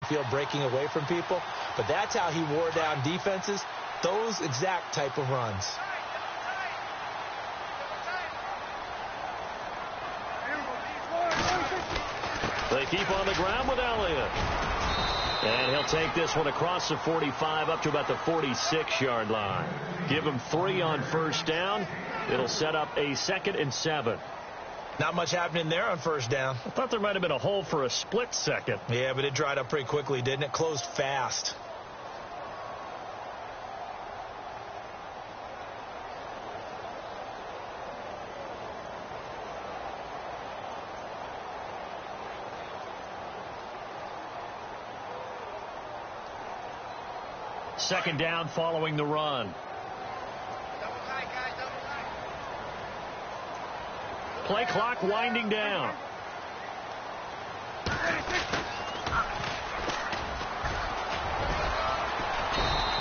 field breaking away from people. But that's how he wore down defenses, those exact type of runs. They keep on the ground with Elliott. And he'll take this one across the 45 up to about the 46-yard line. Give him 3 on first down. It'll set up a 2nd and 7. Not much happening there on first down. I thought there might have been a hole for a split second. Yeah, but it dried up pretty quickly, didn't it? Closed fast. Second down following the run. Play clock winding down.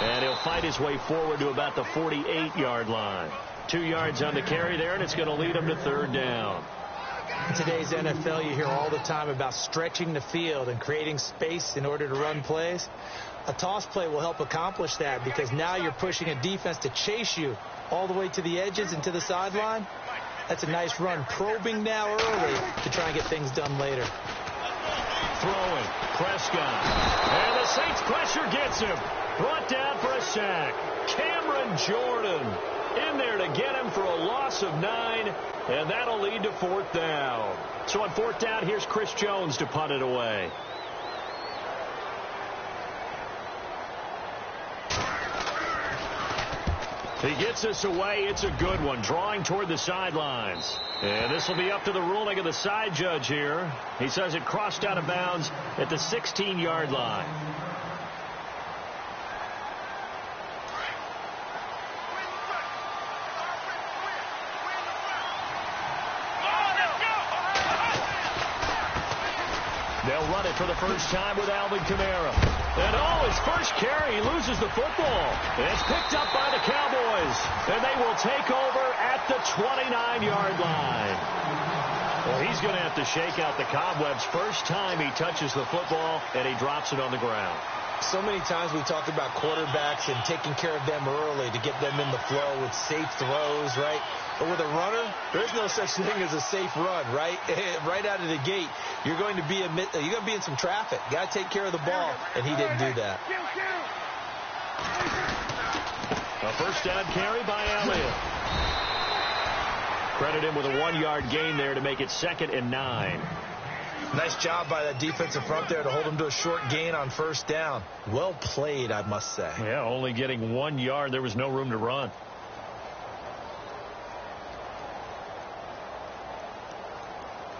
And he'll fight his way forward to about the 48-yard line. 2 yards on the carry there, and it's going to lead him to 3rd down. In today's NFL, you hear all the time about stretching the field and creating space in order to run plays. A toss play will help accomplish that because now you're pushing a defense to chase you all the way to the edges and to the sideline. That's a nice run, probing now early to try and get things done later. Throwing, Prescott. And the Saints pressure gets him. Brought down for a sack. Cameron Jordan in there to get him for a loss of 9, and that'll lead to 4th down. So on 4th down, here's Chris Jones to punt it away. He gets this away. It's a good one, drawing toward the sidelines. And this will be up to the ruling of the side judge here. He says it crossed out of bounds at the 16-yard line. They'll run it for the first time with Alvin Kamara. And his first carry, he loses the football. It's picked up by the Cowboys. And they will take over at the 29-yard line. Well, he's going to have to shake out the cobwebs first time he touches the football, and he drops it on the ground. So many times we talked about quarterbacks and taking care of them early to get them in the flow with safe throws, right? But with a runner, there's no such thing as a safe run, right? Right out of the gate, you're going to be in some traffic. You got to take care of the ball, and he didn't do that. A first down carry by Elliott. Credit him with a 1-yard gain there to make it 2nd and 9. Nice job by that defensive front there to hold him to a short gain on first down. Well played, I must say. Yeah, only getting 1 yard. There was no room to run.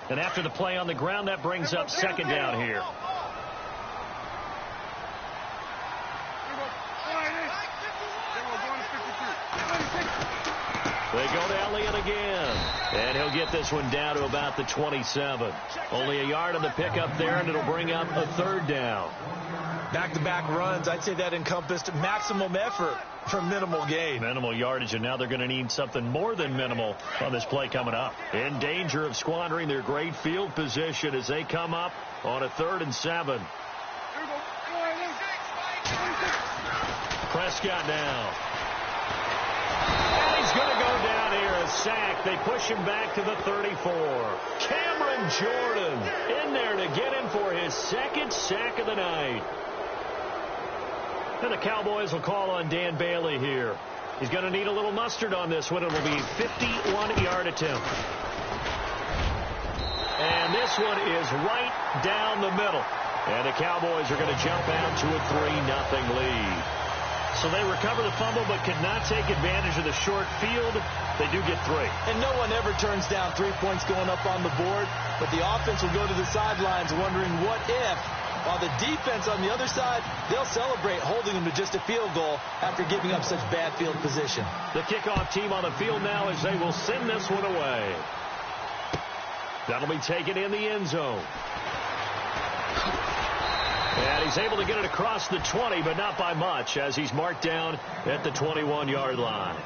And after the play on the ground, that brings up 2nd down here. They go to Elliott again. And he'll get this one down to about the 27. Only a yard on the pickup there, and it'll bring up a 3rd down. Back-to-back runs, I'd say that encompassed maximum effort for minimal gain. Minimal yardage, and now they're going to need something more than minimal on this play coming up. In danger of squandering their great field position as they come up on a 3rd and 7. Prescott now. And he's going to go down here, a sack. They push him back to the 34. Cameron Jordan in there to get him for his 2nd sack of the night. And the Cowboys will call on Dan Bailey here. He's going to need a little mustard on this one. It will be a 51-yard attempt. And this one is right down the middle. And the Cowboys are going to jump out to a 3-0 lead. So they recover the fumble but cannot take advantage of the short field. They do get 3. And no one ever turns down 3 points going up on the board. But the offense will go to the sidelines wondering what if. While the defense on the other side, they'll celebrate holding them to just a field goal after giving up such bad field position. The kickoff team on the field now as they will send this one away. That'll be taken in the end zone. And he's able to get it across the 20, but not by much, as he's marked down at the 21-yard line.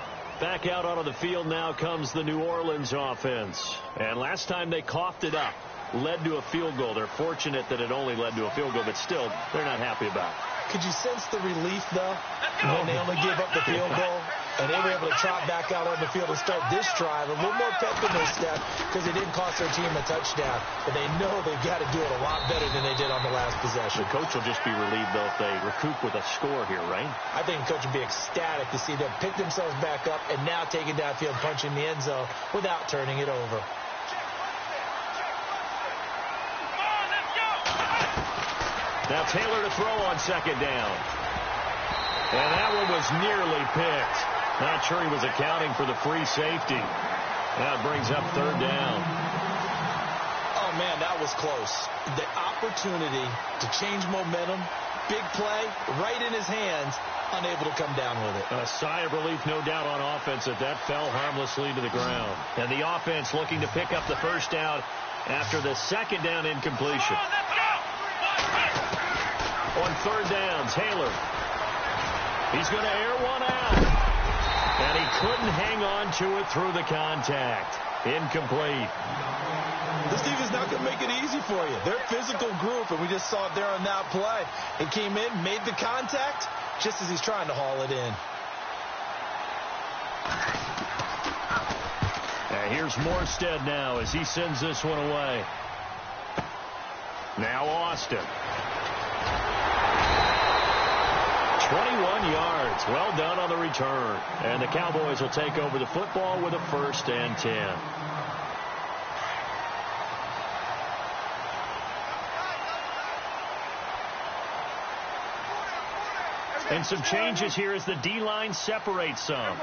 Back out onto the field now comes the New Orleans offense. And last time they coughed it up. led to a field goal. They're fortunate that it only led to a field goal, but still, they're not happy about it. Could you sense the relief, though, when they only gave up the field goal and they were able to trot back out on the field and start this drive? A little more pep in their step because it didn't cost their team a touchdown. But they know they've got to do it a lot better than they did on the last possession. The coach will just be relieved, though, if they recoup with a score here, right? I think the coach would be ecstatic to see them pick themselves back up and now take it downfield, punching the end zone without turning it over. Now Taylor to throw on second down. And that one was nearly picked. Not sure he was accounting for the free safety. That brings up third down. Oh, man, that was close. The opportunity to change momentum, big play, right in his hands, unable to come down with it. A sigh of relief, no doubt, on offense that fell harmlessly to the ground. And the offense looking to pick up the first down after the second down incompletion. On third down, Taylor. He's going to air one out. And he couldn't hang on to it through the contact. Incomplete. This defense is not going to make it easy for you. They're a physical group, and we just saw it there on that play. It came in, made the contact, just as he's trying to haul it in. And here's Morstead now as he sends this one away. Now Austin. 21 yards. Well done on the return. And the Cowboys will take over the football with a 1st and 10. And some changes here as the D-line separates some.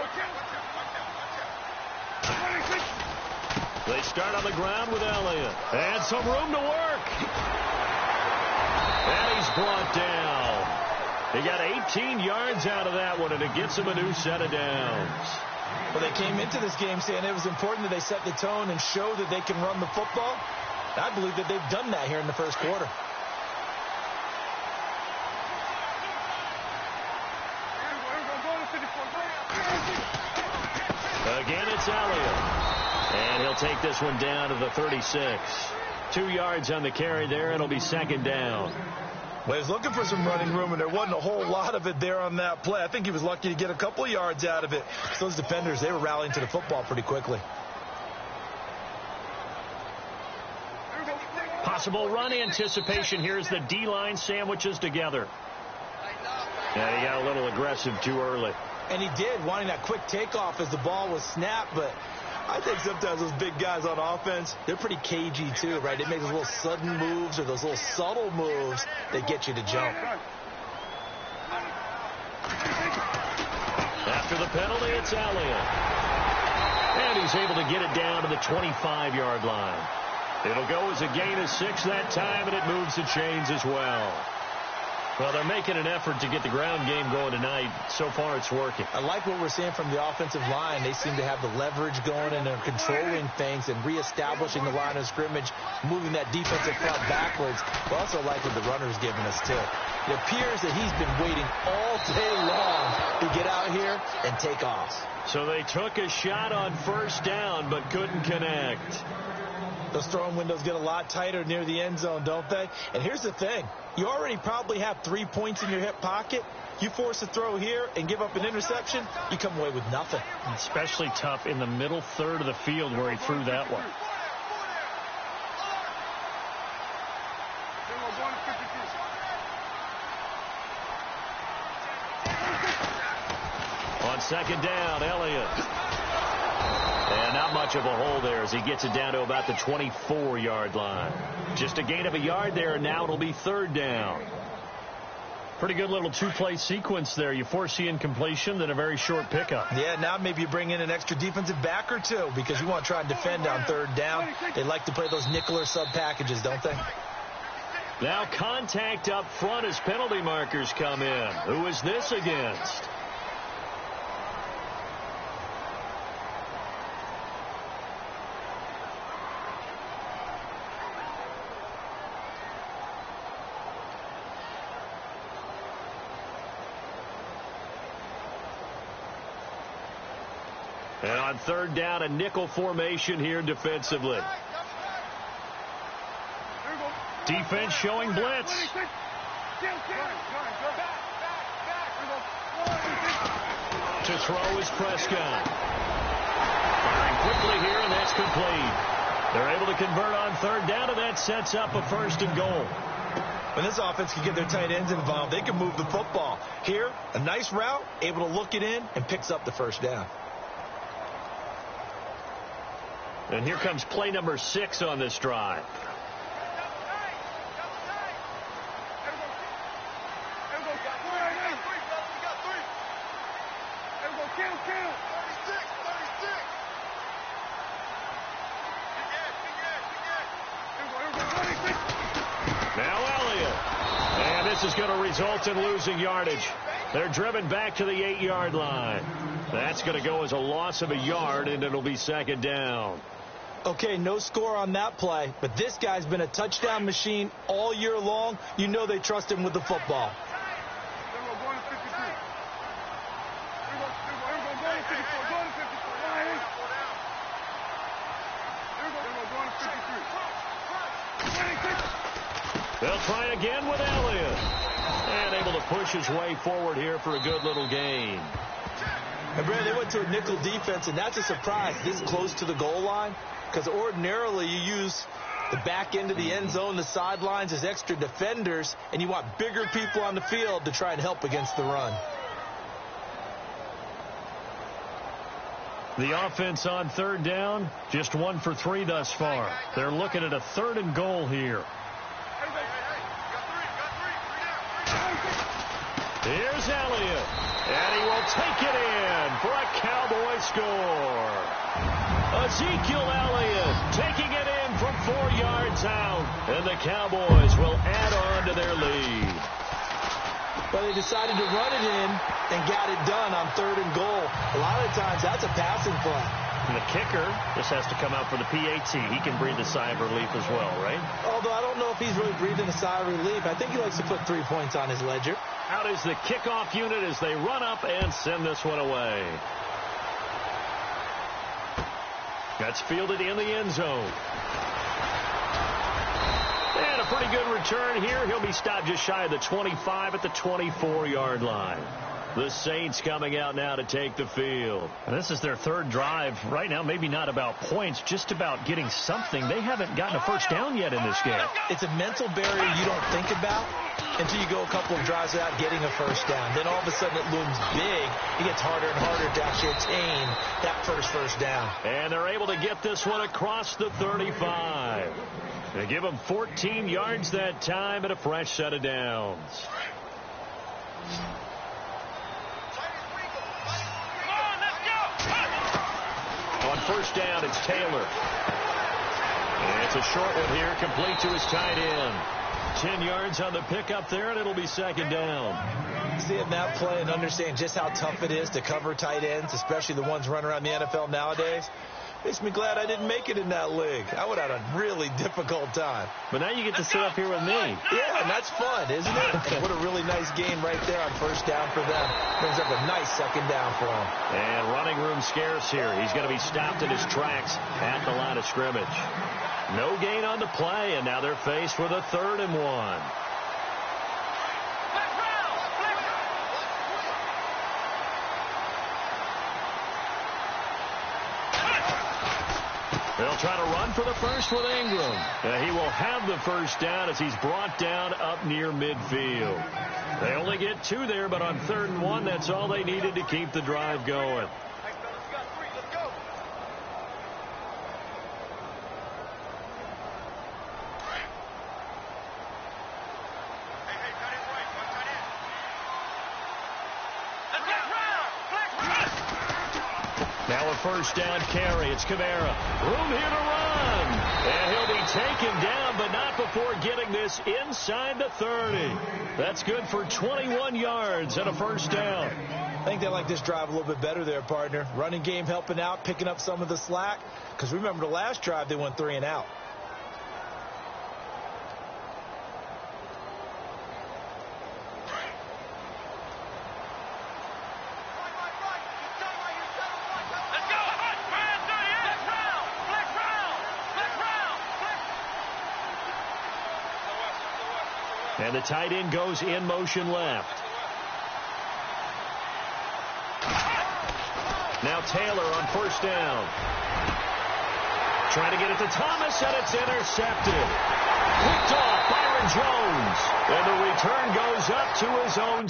They start on the ground with Elliott. And some room to work. And he's brought down. He got 18 yards out of that one, and it gets him a new set of downs. Well, they came into this game saying it was important that they set the tone and show that they can run the football. I believe that they've done that here in the first quarter. Again, it's Elliott. And he'll take this one down to the 36. 2 yards on the carry there. It'll be second down. Well, he was looking for some running room, and there wasn't a whole lot of it there on that play. I think he was lucky to get a couple of yards out of it. So those defenders, they were rallying to the football pretty quickly. Possible run anticipation here as the D-line sandwiches together. And he got a little aggressive too early. And he did, wanting that quick takeoff as the ball was snapped, but I think sometimes those big guys on offense, they're pretty cagey too, right? They make those little sudden moves or those little subtle moves that get you to jump. After the penalty, it's Elliott. And he's able to get it down to the 25-yard line. It'll go as a gain of 6 that time, and it moves the chains as well. Well, they're making an effort to get the ground game going tonight. So far, it's working. I like what we're seeing from the offensive line. They seem to have the leverage going, and they're controlling things and reestablishing the line of scrimmage, moving that defensive front backwards. We also like what the runner's giving us, too. It appears that he's been waiting all day long to get out here and take off. So they took a shot on first down, but couldn't connect. Those throwing windows get a lot tighter near the end zone, don't they? And here's the thing. You already probably have 3 points in your hip pocket. You force a throw here and give up an interception, you come away with nothing. Especially tough in the middle third of the field where he threw that one. On second down, Elliott. And not much of a hole there as he gets it down to about the 24-yard line. Just a gain of a yard there, and now it'll be third down. Pretty good little two-play sequence there. You force the incompletion, then a very short pickup. Yeah, now maybe you bring in an extra defensive back or two because you want to try and defend on third down. They like to play those nickel or sub packages, don't they? Now contact up front as penalty markers come in. Who is this against? And on third down, a nickel formation here defensively. Defense showing blitz. To throw is Prescott. Firing quickly here, and that's complete. They're able to convert on third down, and that sets up a 1st and goal. When this offense can get their tight ends involved, they can move the football. Here, a nice route, able to look it in, and picks up the 1st down. And here comes play number 6 on this drive. Now Elliott. And this is going to result in losing yardage. They're driven back to the 8-yard line. That's going to go as a loss of a yard, and it'll be 2nd down. Okay, no score on that play, but this guy's been a touchdown machine all year long. You know they trust him with the football. They'll try again with Elliott. And able to push his way forward here for a good little gain. And Brad, they went to a nickel defense, and that's a surprise this close to the goal line, because ordinarily you use the back end of the end zone, the sidelines as extra defenders, and you want bigger people on the field to try and help against the run. The offense on 3rd down, just 1 for 3 thus far. They're looking at a 3rd and goal here. Here's Elliott, and he will take it in for a Cowboy score. Ezekiel Elliott taking it in from 4 yards out, and the Cowboys will add on to their lead. But they decided to run it in and got it done on 3rd and goal. A lot of times that's a passing play. And the kicker just has to come out for the PAT. He can breathe a sigh of relief as well, right? Although I don't know if he's really breathing a sigh of relief. I think he likes to put 3 points on his ledger. Out is the kickoff unit as they run up and send this one away. That's fielded in the end zone. And a pretty good return here. He'll be stopped just shy of the 25 at the 24-yard line. The Saints coming out now to take the field. And this is their 3rd drive. Right now, maybe not about points, just about getting something. They haven't gotten a 1st down yet in this game. It's a mental barrier you don't think about until you go a couple of drives without getting a 1st down. Then all of a sudden it looms big. It gets harder and harder to actually attain that first down. And they're able to get this one across the 35. They give them 14 yards that time and a fresh set of downs. On 1st down, it's Taylor. And it's a short one here, complete to his tight end. 10 yards on the pickup there, and it'll be 2nd down. Seeing that play and understand just how tough it is to cover tight ends, especially the ones running around the NFL nowadays, makes me glad I didn't make it in that league. I would have had a really difficult time. But now you get to sit up here with me. Yeah, and that's fun, isn't it? What a really nice game right there on 1st down for them. Brings up a nice 2nd down for them. And running room scarce here. He's going to be stopped in his tracks at the line of scrimmage. No gain on the play, and now they're faced with a 3rd and 1. They'll try to run for the first with Ingram. He will have the 1st down as he's brought down up near midfield. They only get 2 there, but on 3rd and 1, that's all they needed to keep the drive going. Now a 1st down carry. It's Kamara. Room here to run. And he'll be taken down, but not before getting this inside the 30. That's good for 21 yards and a 1st down. I think they like this drive a little bit better there, partner. Running game helping out, picking up some of the slack. Because remember the last drive, they went 3 and out. And the tight end goes in motion left. Now Taylor on first down. Trying to get it to Thomas, and it's intercepted. Picked off Byron Jones. And the return goes up to his own.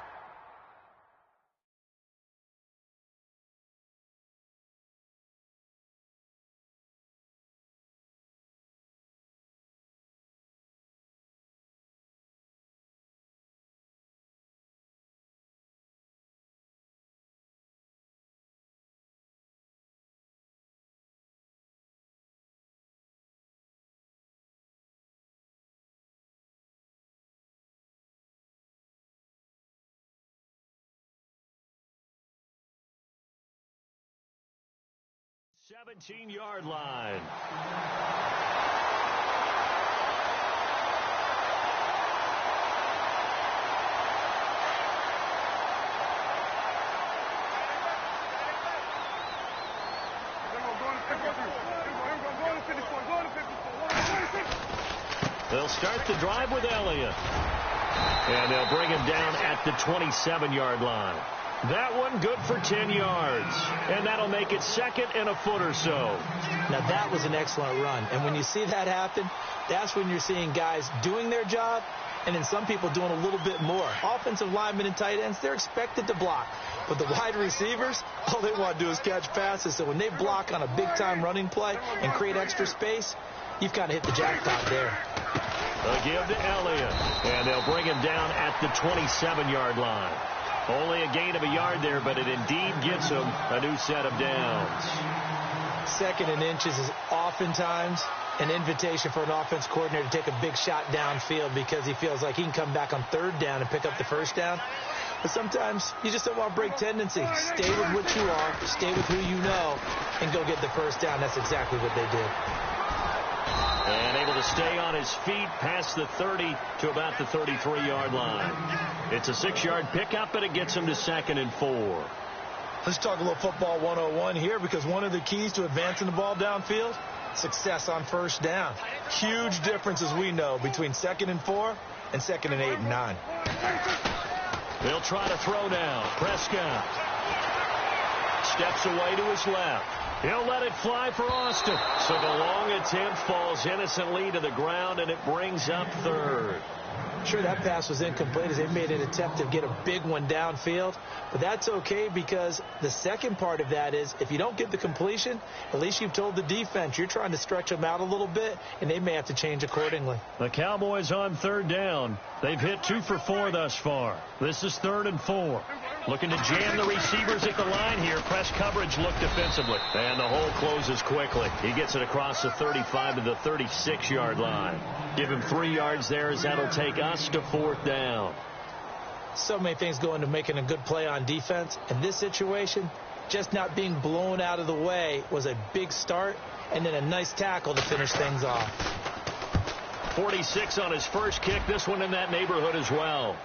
Seventeen-yard line. They'll start the drive with Elliott. And they'll bring him down at the 27-yard line. That one good for 10 yards. And that'll make it second and a foot or so. Now, that was an excellent run. And when you see that happen, that's when you're seeing guys doing their job and then some people doing a little bit more. Offensive linemen and tight ends, they're expected to block. But the wide receivers, all they want to do is catch passes. So when they block on a big-time running play and create extra space, you've kind of hit the jackpot there. They'll give to Elliott. And they'll bring him down at the 27-yard line. Only a gain of a yard there, but it indeed gets him a new set of downs. Second and inches is oftentimes an invitation for an offense coordinator to take a big shot downfield because he feels like he can come back on third down and pick up the first down. But sometimes you just don't want to break tendency. Stay with what you are, stay with who you know, and go get the first down. That's exactly what they did. And able to stay on his feet past the 30 to about the 33-yard line. It's a 6-yard pickup, and it gets him to 2nd and 4. Let's talk a little football 101 here, because one of the keys to advancing the ball downfield, success on first down. Huge difference, as we know, between 2nd and 4 and 2nd and 8 and 9. They'll try to throw now. Prescott steps away to his left. He'll let it fly for Austin. So the long attempt falls innocently to the ground, and it brings up third. Sure, that pass was incomplete as they made an attempt to get a big one downfield. But that's okay, because the second part of that is if you don't get the completion, at least you've told the defense you're trying to stretch them out a little bit, and they may have to change accordingly. The Cowboys on third down. They've hit 2 for 4 thus far. This is 3rd and 4. Looking to jam the receivers at the line here. Press coverage look defensively. And the hole closes quickly. He gets it across the 35 to the 36-yard line. Give him 3 yards there as that'll take us to 4th down. So many things go into making a good play on defense. In this situation, just not being blown out of the way was a big start, and then a nice tackle to finish things off. 46 on his first kick. This one in that neighborhood as well.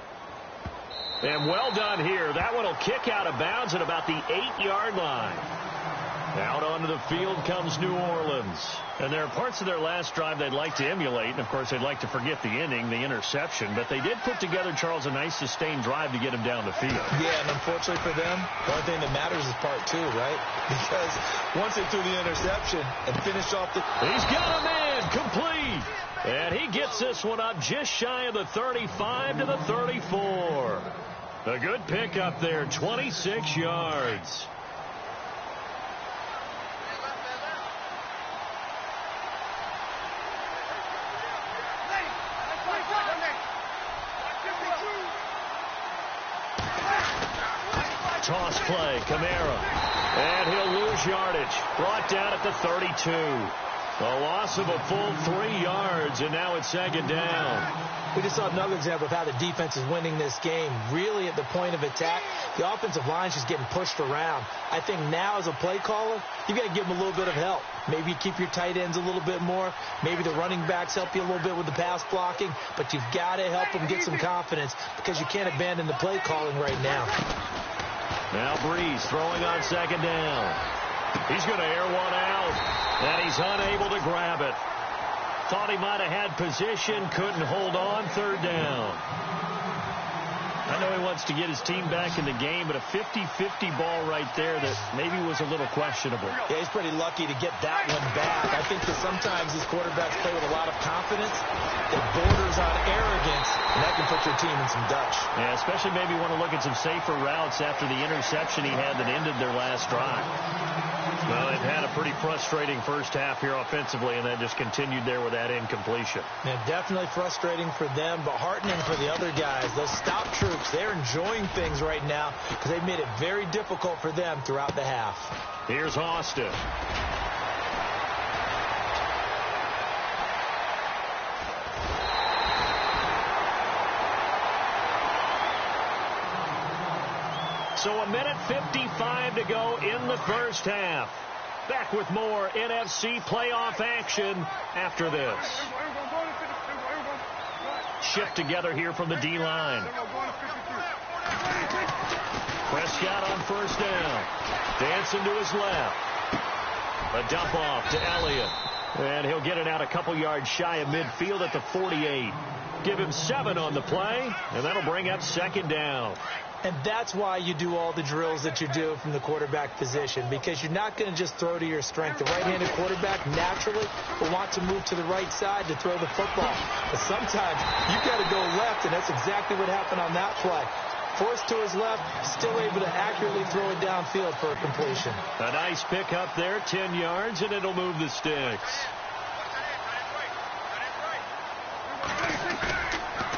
And well done here. That one will kick out of bounds at about the 8-yard line. Out onto the field comes New Orleans. And there are parts of their last drive they'd like to emulate. And, of course, they'd like to forget the inning, the interception. But they did put together, Charles, a nice sustained drive to get him down the field. Yeah, and unfortunately for them, the only thing that matters is part 2, right? Because once they threw the interception and finished off the... He's got a man complete. And he gets this one up just shy of the 35 to the 34. A good pickup there, 26 yards. Toss play, Kamara. And he'll lose yardage. Brought down at the 32. A loss of a full 3 yards, and now it's 2nd down. We just saw another example of how the defense is winning this game. Really at the point of attack, the offensive line is just getting pushed around. I think now as a play caller, you've got to give them a little bit of help. Maybe you keep your tight ends a little bit more. Maybe the running backs help you a little bit with the pass blocking. But you've got to help them get some confidence, because you can't abandon the play calling right now. Now Breeze throwing on 2nd down. He's going to air one out, and he's unable to grab it. Thought he might have had position, couldn't hold on, third down. I know he wants to get his team back in the game, but a 50-50 ball right there that maybe was a little questionable. Yeah, he's pretty lucky to get that one back. I think that sometimes these quarterbacks play with a lot of confidence. It borders on arrogance, and that can put your team in some dutch. Yeah, especially maybe want to look at some safer routes after the interception he had that ended their last drive. Well, they've had a pretty frustrating first half here offensively, and then just continued there with that incompletion. Yeah, definitely frustrating for them, but heartening for the other guys. Those stop troops, they're enjoying things right now because they've made it very difficult for them throughout the half. Here's Austin. So a minute 55 to go in the first half. Back with more NFC playoff action after this. Shift together here from the D-line. Prescott on first down. Dancing to his left. A dump off to Elliott. And he'll get it out a couple yards shy of midfield at the 48. Give him 7 on the play, and that'll bring up second down. And that's why you do all the drills that you do from the quarterback position, because you're not going to just throw to your strength. The right-handed quarterback naturally will want to move to the right side to throw the football. But sometimes you've got to go left, and that's exactly what happened on that play. Forced to his left, still able to accurately throw it downfield for a completion. A nice pick up there, 10 yards, and it'll move the sticks.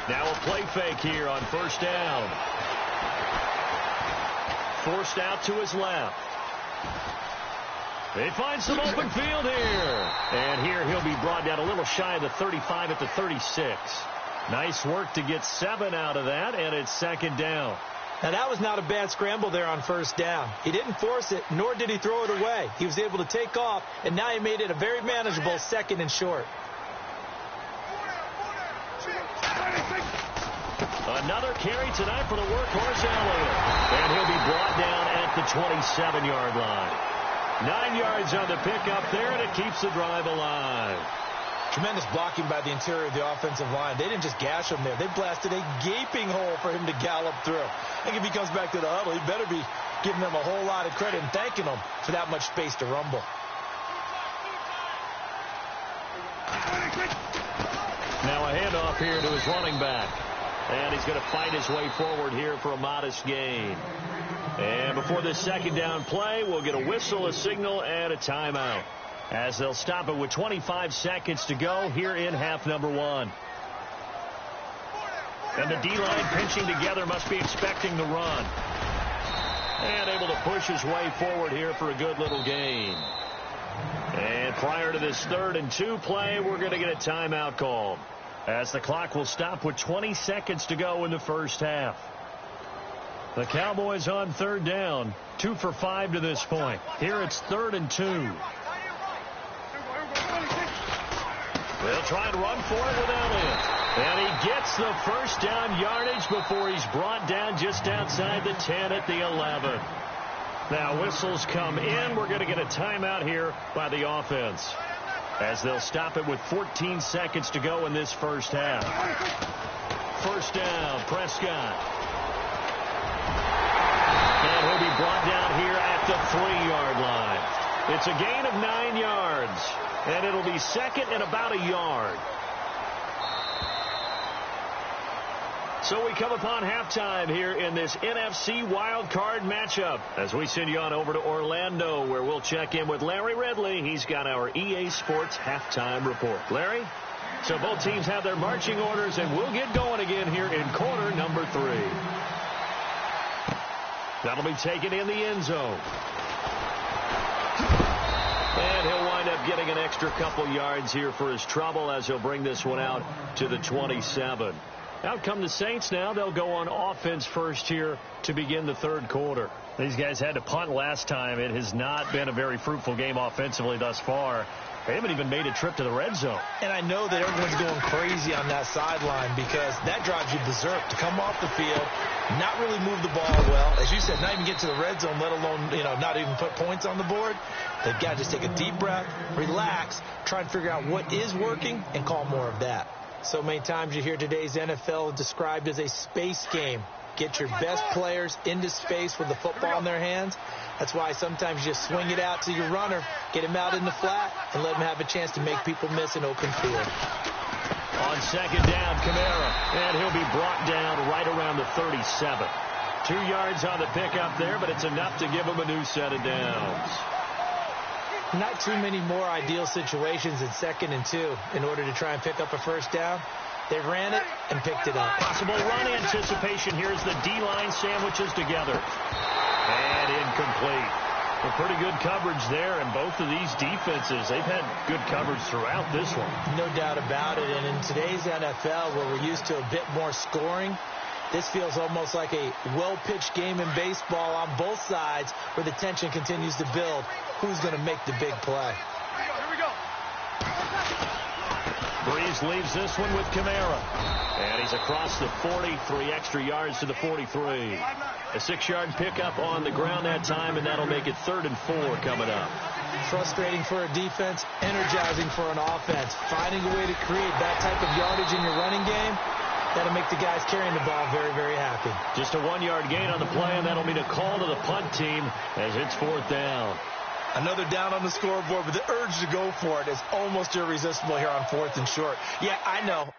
Now a play fake here on first down. Forced out to his left. They find some open field here. And here he'll be brought down a little shy of the 35 at the 36. Nice work to get 7 out of that, and it's second down. Now, that was not a bad scramble there on first down. He didn't force it, nor did he throw it away. He was able to take off, and now he made it a very manageable second and short. Another carry tonight for the workhorse Elliott. And he'll be brought down at the 27-yard line. 9 yards on the pickup there, and it keeps the drive alive. Tremendous blocking by the interior of the offensive line. They didn't just gash him there. They blasted a gaping hole for him to gallop through. I think if he comes back to the huddle, he better be giving them a whole lot of credit and thanking them for that much space to rumble. Now a handoff here to his running back. And he's going to fight his way forward here for a modest gain. And before this second down play, we'll get a whistle, a signal, and a timeout, as they'll stop it with 25 seconds to go here in half number 1. And the D-line pinching together must be expecting the run. And able to push his way forward here for a good little gain. And prior to this 3rd and 2 play, we're going to get a timeout called, as the clock will stop with 20 seconds to go in the first half. The Cowboys on 3rd down, 2 for 5 to this point. Here it's 3rd and 2. They'll try and run for it with Elliott. And he gets the first down yardage before he's brought down just outside the 10 at the 11. Now whistles come in. We're going to get a timeout here by the offense, as they'll stop it with 14 seconds to go in this first half. First down, Prescott. And he'll be brought down here at the 3-yard line. It's a gain of 9 yards, and it'll be second and about a yard. So we come upon halftime here in this NFC wildcard matchup, as we send you on over to Orlando, where we'll check in with Larry Ridley. He's got our EA Sports halftime report. Larry? So both teams have their marching orders, and we'll get going again here in quarter number 3. That'll be taken in the end zone. And he'll wind up getting an extra couple yards here for his trouble, as he'll bring this one out to the 27. Out come the Saints now. They'll go on offense first here to begin the third quarter. These guys had to punt last time. It has not been a very fruitful game offensively thus far. They haven't even made a trip to the red zone. And I know that everyone's going crazy on that sideline because that drives you berserk to come off the field, not really move the ball well. As you said, not even get to the red zone, let alone, not even put points on the board. They've got to just take a deep breath, relax, try and figure out what is working, and call more of that. So many times you hear today's NFL described as a space game. Get your best players into space with the football in their hands. That's why sometimes you just swing it out to your runner, get him out in the flat, and let him have a chance to make people miss an open field. On second down, Kamara, and he'll be brought down right around the 37. 2 yards on the pickup there, but it's enough to give him a new set of downs. Not too many more ideal situations in 2nd and 2 in order to try and pick up a first down. They ran it and picked it up. Possible run anticipation. Here's the D-line sandwiches together. And incomplete. Well, pretty good coverage there, and both of these defenses, they've had good coverage throughout this one. No doubt about it, and in today's NFL, where we're used to a bit more scoring, this feels almost like a well-pitched game in baseball on both sides where the tension continues to build. Who's going to make the big play? Here we go. Breeze leaves this one with Kamara. And he's across the 40, 3 extra yards to the 43. A 6-yard pickup on the ground that time, and that'll make it 3rd and 4 coming up. Frustrating for a defense, energizing for an offense. Finding a way to create that type of yardage in your running game, that'll make the guys carrying the ball very, very happy. Just a 1-yard gain on the play, and that'll mean a call to the punt team as it's 4th down. Another down on the scoreboard, but the urge to go for it is almost irresistible here on 4th and short. Yeah, I know.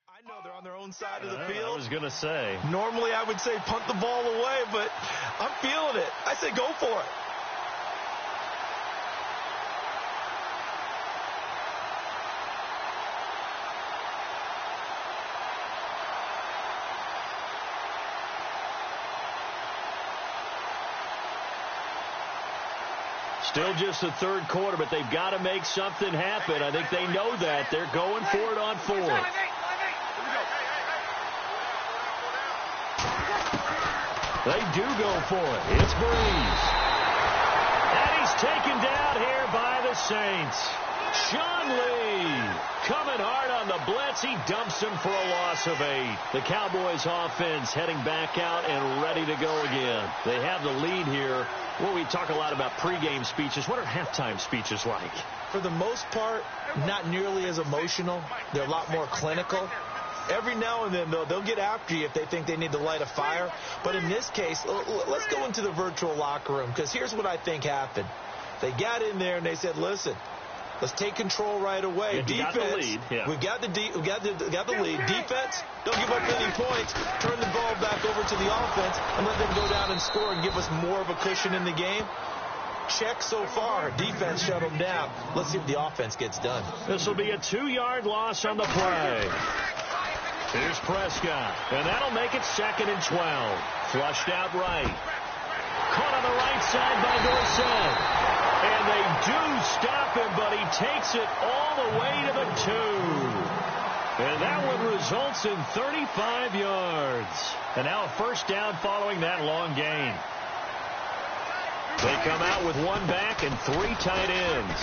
I know they're on their own side of the field. I was going to say. Normally I would say punt the ball away, but I'm feeling it. I say go for it. Still just the 3rd quarter, but they've got to make something happen. I think they know that. They're going for it on 4th. They do go for it. It's Breeze. And he's taken down here by the Saints. Sean Lee coming hard on the blitz. He dumps him for a loss of 8. The Cowboys offense heading back out and ready to go again. They have the lead here. Well, we talk a lot about pregame speeches. What are halftime speeches like? For the most part, not nearly as emotional. They're a lot more clinical. Every now and then, though, they'll get after you if they think they need to light a fire. But in this case, let's go into the virtual locker room, because here's what I think happened. They got in there and they said, listen, let's take control right away. Defense, got the lead. Yeah. We got the lead. Defense, don't give up any points. Turn the ball back over to the offense and let them go down and score and give us more of a cushion in the game. Check so far. Defense shut them down. Let's see if the offense gets done. This will be a 2-yard loss on the play. Here's Prescott, and that'll make it 2nd and 12. Flushed out right. Caught on the right side by Dorsett. And they do stop him, but he takes it all the way to the 2. And that one results in 35 yards. And now a first down following that long gain. They come out with 1 back and 3 tight ends.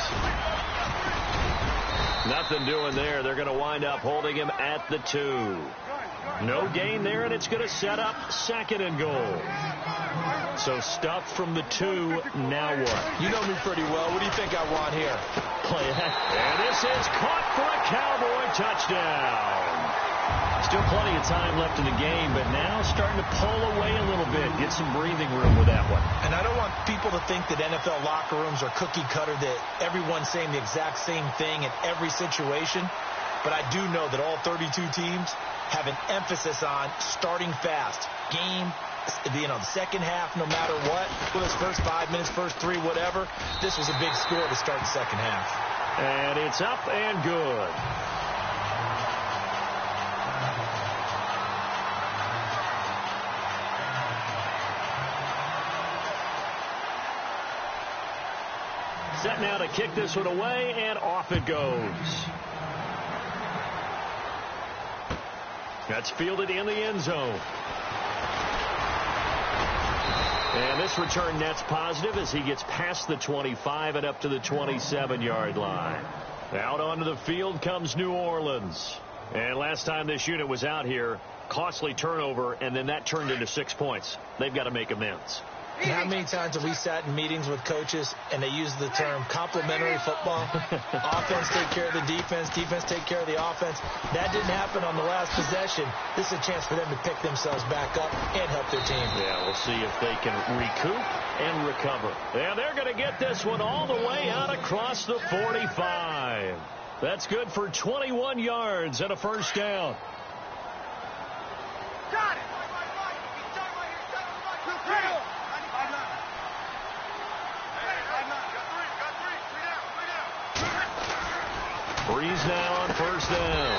Nothing doing there. They're going to wind up holding him at the 2. No gain there, and it's going to set up 2nd and goal. So stuffed from the 2. Now what? You know me pretty well. What do you think I want here? Play it. And this is caught for a Cowboy touchdown. Still plenty of time left in the game, but now starting to pull away a little bit. Get some breathing room with that one. And I don't want people to think that NFL locker rooms are cookie cutter, that everyone's saying the exact same thing in every situation. But I do know that all 32 teams have an emphasis on starting fast. Game, the second half, no matter what, whether it's first 5 minutes, first 3, whatever. This was a big score to start the second half. And it's up and good. Set now to kick this one away, and off it goes. That's fielded in the end zone. And this return net's positive as he gets past the 25 and up to the 27-yard line. Out onto the field comes New Orleans. And last time this unit was out here, costly turnover, and then that turned into 6 points. They've got to make amends. And how many times have we sat in meetings with coaches and they use the term complementary football? Offense take care of the defense, defense take care of the offense. That didn't happen on the last possession. This is a chance for them to pick themselves back up and help their team. Yeah, we'll see if they can recoup and recover. And they're going to get this one all the way out across the 45. That's good for 21 yards and a first down. Got it. Breeze now on first down.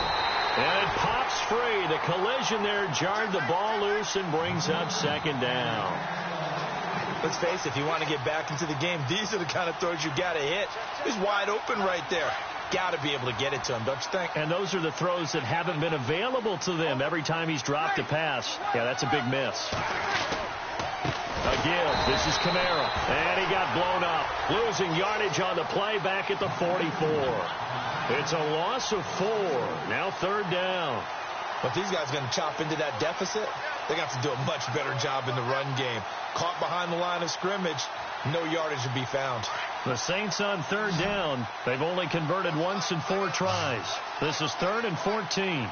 And it pops free. The collision there jarred the ball loose and brings up 2nd down. Let's face it, if you want to get back into the game, these are the kind of throws you got to hit. He's wide open right there. Got to be able to get it to him, don't you think? And those are the throws that haven't been available to them every time he's dropped a pass. Yeah, that's a big miss. Again, this is Kamara. And he got blown up. Losing yardage on the play back at the 44. It's a loss of 4. Now 3rd down. But these guys are going to chop into that deficit. They're going to have to do a much better job in the run game. Caught behind the line of scrimmage, no yardage to be found. The Saints on 3rd down. They've only converted once in 4 tries. This is 3rd and 14.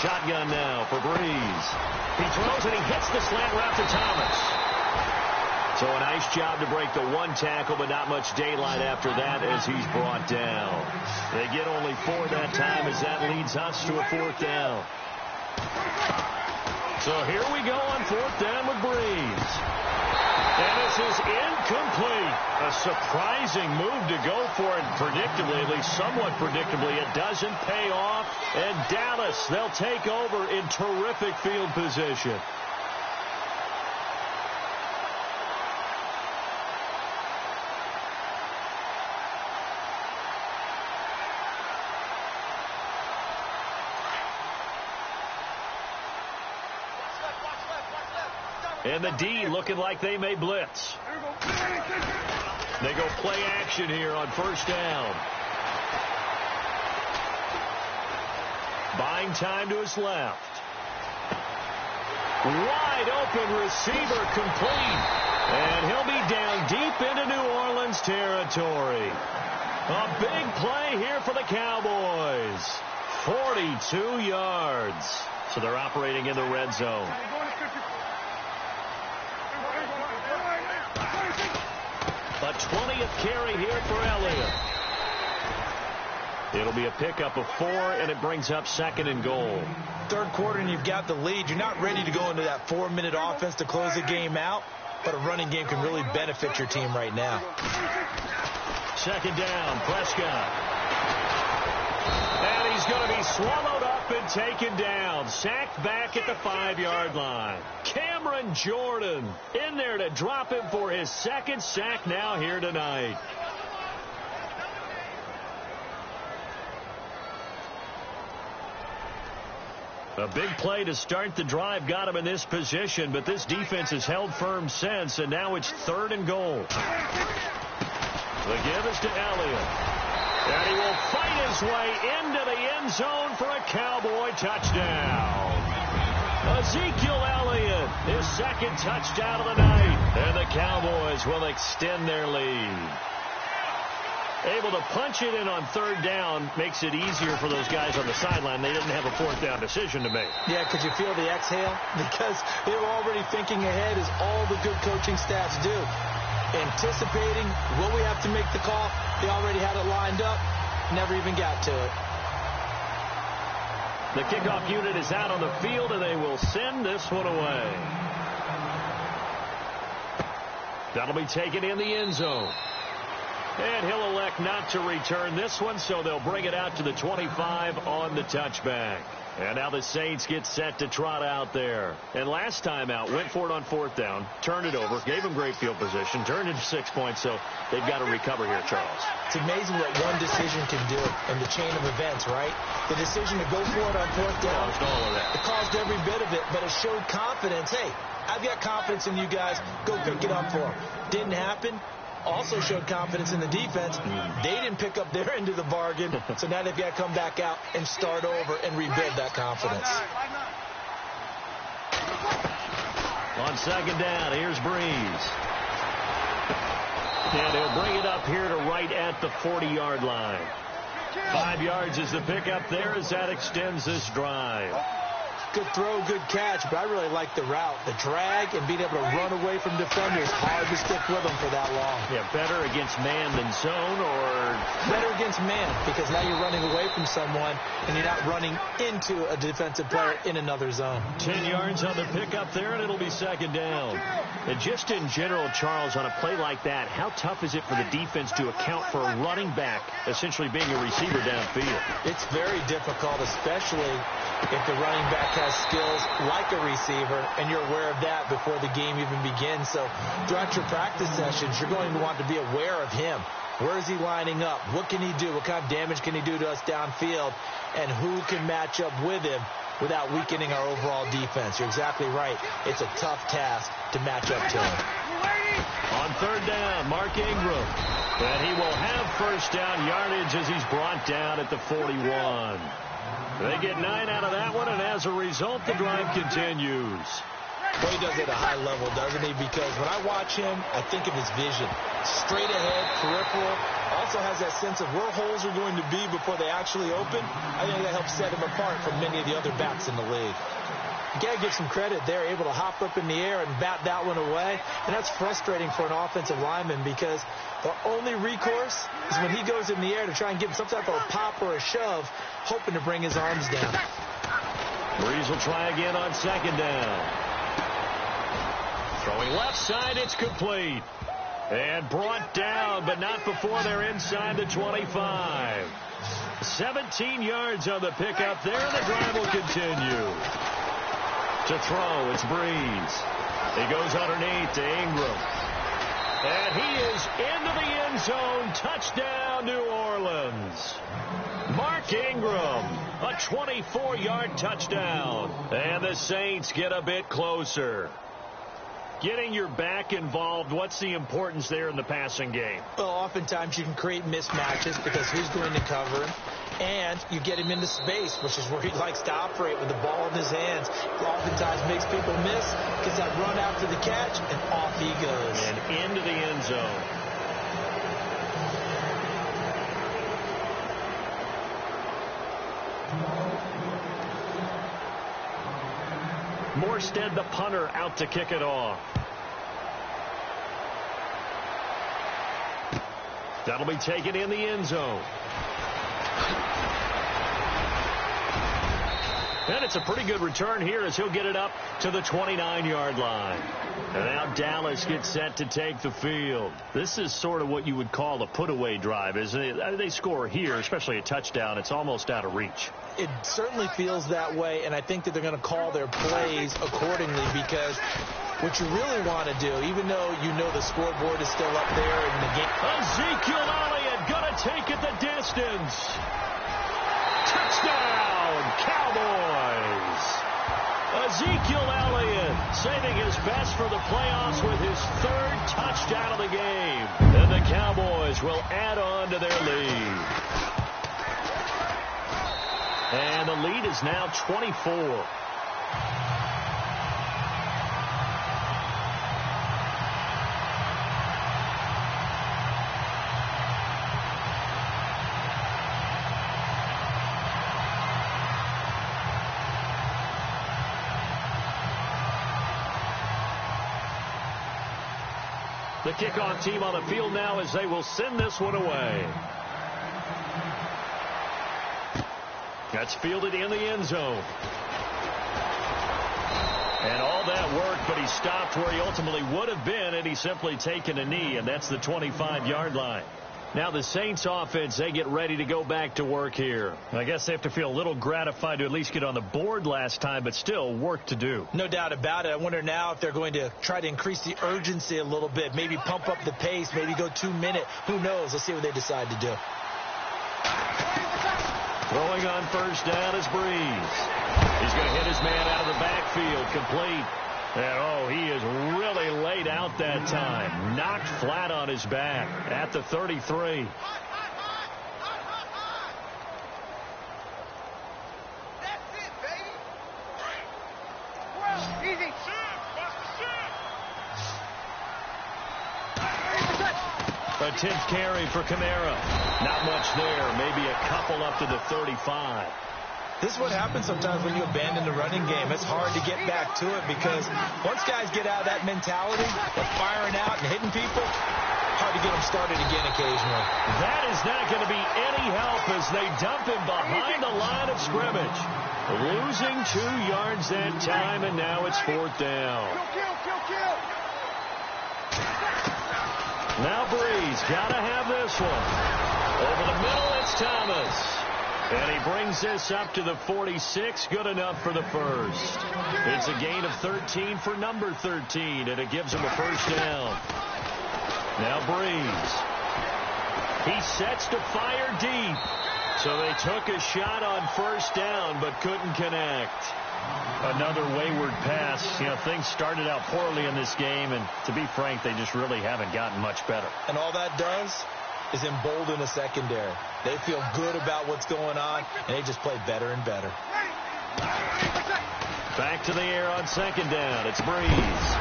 Shotgun now for Breeze. He throws and he hits the slant route to Thomas. So a nice job to break the 1 tackle, but not much daylight after that as he's brought down. They get only 4 that time as that leads us to a 4th down. So here we go on 4th down with Breeze. And this is incomplete. A surprising move to go for it. Predictably, at least somewhat predictably, it doesn't pay off. And Dallas, they'll take over in terrific field position. And the D looking like they may blitz. They go play action here on 1st down. Buying time to his left. Wide open receiver complete. And he'll be down deep into New Orleans territory. A big play here for the Cowboys. 42 yards. So they're operating in the red zone. A 20th carry here for Elliott. It'll be a pickup of 4, and it brings up 2nd and goal. 3rd quarter, and you've got the lead. You're not ready to go into that 4-minute offense to close the game out, but a running game can really benefit your team right now. 2nd down, Prescott. And he's going to be swallowed up and taken down. Sacked back at the 5-yard line. Cameron Jordan in there to drop him for his 2nd sack now here tonight. A big play to start the drive got him in this position, but this defense has held firm since, and now it's 3rd and goal. The give is to Elliott. And he will fight his way into the end zone for a Cowboy touchdown. Ezekiel Elliott, his second touchdown of the night. And the Cowboys will extend their lead. Able to punch it in on third down makes it easier for those guys on the sideline. They didn't have a fourth down decision to make. Yeah, could you feel the exhale? Because they were already thinking ahead, as all the good coaching staffs do. Anticipating, will we have to make the call? They already had it lined up. Never even got to it. The kickoff unit is out on the field, and they will send this one away. That'll be taken in the end zone. And he'll elect not to return this one, so they'll bring it out to the 25 on the touchback. And now the Saints get set to trot out there. And last time out, went for it on fourth down, turned it over, gave them great field position, turned it to 6 points, so they've got to recover here, Charles. It's amazing what one decision can do in the chain of events, right? The decision to go for it on fourth down, all of that. It caused every bit of it, but it showed confidence. Hey, I've got confidence in you guys. Go pick it up for them. Didn't happen. Also showed confidence in the defense. They didn't pick up their end of the bargain, so now they've got to come back out and start over and rebuild that confidence. On second down, here's Breeze. And he'll bring it up here to right at the 40-yard line. 5 yards is the pickup there as that extends this drive. Good throw, good catch, but I really like the route. The drag and being able to run away from defenders. Hard to stick with them for that long. Yeah, better against man than zone, or better against man, because now you're running away from someone and you're not running into a defensive player in another zone. 10 yards on the pickup there, and it'll be second down. And just in general, Charles, on a play like that, how tough is it for the defense to account for a running back essentially being a receiver downfield? It's very difficult, especially if the running back has skills like a receiver, and you're aware of that before the game even begins. So throughout your practice sessions, you're going to want to be aware of him. Where is he lining up? What can he do? What kind of damage can he do to us downfield? And who can match up with him without weakening our overall defense? You're exactly right. It's a tough task to match up to him. On third down, Mark Ingram. And he will have first down yardage as he's brought down at the 41. They get 9 out of that one, and as a result, the drive continues. Well, he does it at a high level, doesn't he? Because when I watch him, I think of his vision. Straight ahead, peripheral. Also has that sense of where holes are going to be before they actually open. I think that helps set him apart from many of the other backs in the league. You got to give some credit. They're able to hop up in the air and bat that one away. And that's frustrating for an offensive lineman because the only recourse is when he goes in the air to try and give him some type of a pop or a shove, hoping to bring his arms down. Breeze will try again on second down. Throwing left side, it's complete. And brought down, but not before they're inside the 25. 17 yards on the pickup there, and the drive will continue. To throw, it's Breeze. He goes underneath to Ingram. And he is into the end zone. Touchdown, New Orleans. Mark Ingram, a 24-yard touchdown. And the Saints get a bit closer. Getting your back involved, what's the importance there in the passing game? Well, oftentimes you can create mismatches because who's going to cover him? And you get him into space, which is where he likes to operate with the ball in his hands. It oftentimes makes people miss, gets that run after the catch, and off he goes. And into the end zone. Morstead, the punter, out to kick it off. That'll be taken in the end zone. And it's a pretty good return here as he'll get it up to the 29-yard line. And now Dallas gets set to take the field. This is sort of what you would call a put-away drive, isn't it? They score here, especially a touchdown. It's almost out of reach. It certainly feels that way, and I think that they're going to call their plays accordingly because what you really want to do, even though you know the scoreboard is still up there in the game. Ezekiel Elliott going to take it the distance. Touchdown, Cowboys. Ezekiel Elliott saving his best for the playoffs with his third touchdown of the game. And the Cowboys will add on to their lead. And the lead is now 24. The kickoff team on the field now as they will send this one away. That's fielded in the end zone. And all that work, but he stopped where he ultimately would have been had he simply taken a knee, and that's the 25-yard line. Now the Saints offense, they get ready to go back to work here. I guess they have to feel a little gratified to at least get on the board last time, but still work to do. No doubt about it. I wonder now if they're going to try to increase the urgency a little bit, maybe pump up the pace, maybe go 2 minute. Who knows? Let's see what they decide to do. Throwing on first down is Breeze. He's going to hit his man out of the backfield, complete. And, he is really laid out that time. Knocked flat on his back at the 33. That's it, baby. Well, easy. A 10th carry for Kamara. Not much there. Maybe a couple up to the 35. This is what happens sometimes when you abandon the running game. It's hard to get back to it because once guys get out of that mentality of firing out and hitting people, hard to get them started again occasionally. That is not going to be any help as they dump him behind the line of scrimmage. Losing 2 yards that time, and now it's 4th down. Kill. Now Breeze got to have this one. Over the middle, it's Thomas. And he brings this up to the 46. Good enough for the first. It's a gain of 13 for number 13, and it gives him a first down. Now Breeze. He sets to fire deep. So they took a shot on first down, but couldn't connect. Another wayward pass. Things started out poorly in this game, and to be frank, they just really haven't gotten much better. And all that does is embolden a secondary. They feel good about what's going on, and they just play better and better. Back to the air on second down. It's Breeze.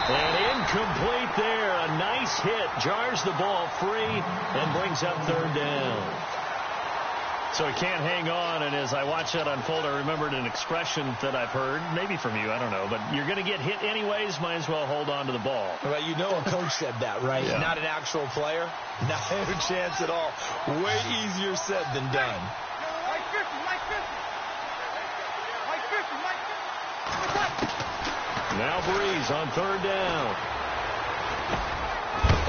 And incomplete there. A nice hit. Jars the ball free and brings up 3rd down. So he can't hang on, and as I watch that unfold, I remembered an expression that I've heard, maybe from you, I don't know, but you're going to get hit anyways, might as well hold on to the ball. Well, a coach said that, right? Yeah. Not an actual player. Not a chance at all. Way easier said than done. Like 50. Now Breeze on 3rd down.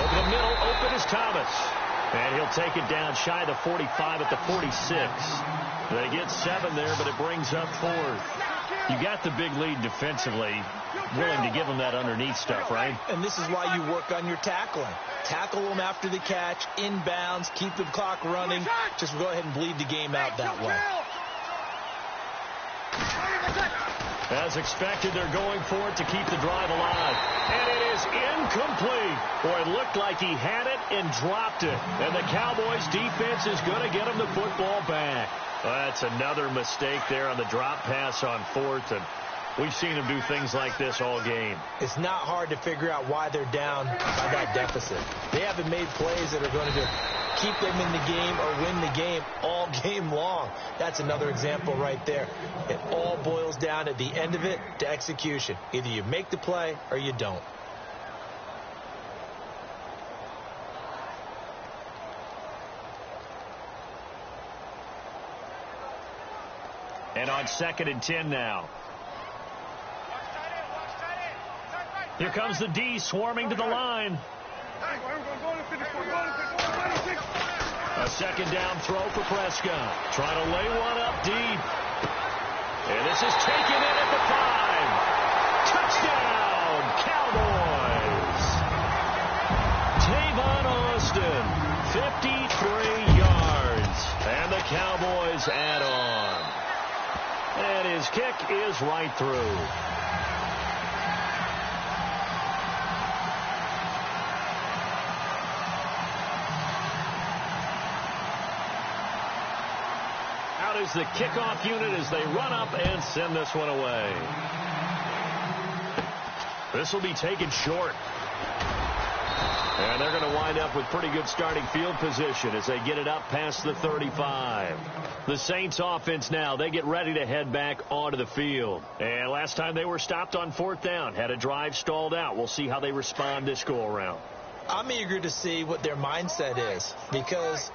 Over the middle, open is Thomas. And he'll take it down shy of the 45 at the 46. They get 7 there, but it brings up 4th. You got the big lead defensively, willing to give them that underneath stuff, right? And this is why you work on your tackling. Tackle them after the catch, inbounds, keep the clock running. Just go ahead and bleed the game out that way. As expected, they're going for it to keep the drive alive. And it is incomplete. Boy, it looked like he had it and dropped it. And the Cowboys defense is going to get him the football back. Well, that's another mistake there on the drop pass on 4th. And we've seen him do things like this all game. It's not hard to figure out why they're down by that deficit. They haven't made plays that are going to keep them in the game or win the game all game long. That's another example right there. It all boils down at the end of it to execution. Either you make the play or you don't. And on 2nd and 10 now. Here comes the D swarming to the line. A 2nd down throw for Prescott. Trying to lay one up deep. And this is taken in at the 5. Touchdown, Cowboys. Tavon Austin, 53 yards. And the Cowboys add on. That his kick is right through. Out is the kickoff unit as they run up and send this one away. This will be taken short. And they're going to wind up with pretty good starting field position as they get it up past the 35. The Saints offense now, they get ready to head back onto the field. And last time they were stopped on 4th down, had a drive stalled out. We'll see how they respond this go-around. I'm eager to see what their mindset is, because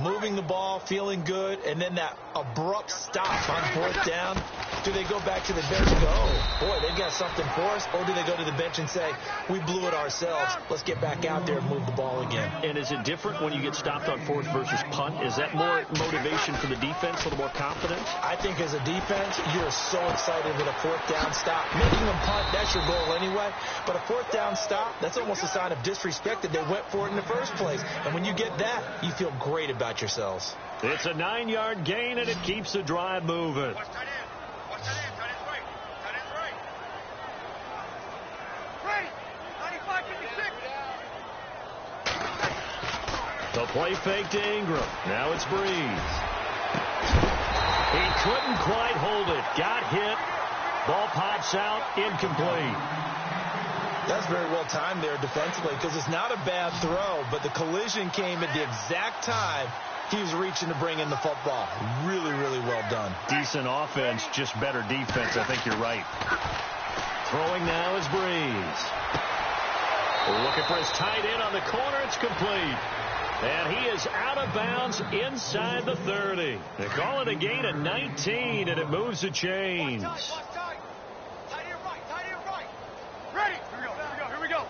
moving the ball, feeling good, and then that abrupt stop on 4th down. Do they go back to the bench and go, oh, boy, they've got something for us? Or do they go to the bench and say, we blew it ourselves. Let's get back out there and move the ball again. And is it different when you get stopped on 4th versus punt? Is that more motivation for the defense, a little more confidence? I think as a defense, you're so excited with a 4th down stop. Making them punt, that's your goal anyway. But a 4th down stop, that's almost a sign of disrespect that they went for it in the first place. And when you get that, you feel great about yourselves. It's a 9-yard gain, and it keeps the drive moving. Watch tight end. Watch tight end. Tight end's right. Tight end's right. Ready. 95, 56. The play fake to Ingram. Now it's Breeze. He couldn't quite hold it. Got hit. Ball pops out. Incomplete. That's very well timed there defensively, because it's not a bad throw, but the collision came at the exact time he was reaching to bring in the football. Really, really well done. Decent offense, just better defense. I think you're right. Throwing now is Breeze. Looking for his tight end on the corner. It's complete. And he is out of bounds inside the 30. They call it a gain of 19, and it moves the chains. Ready. Here we go.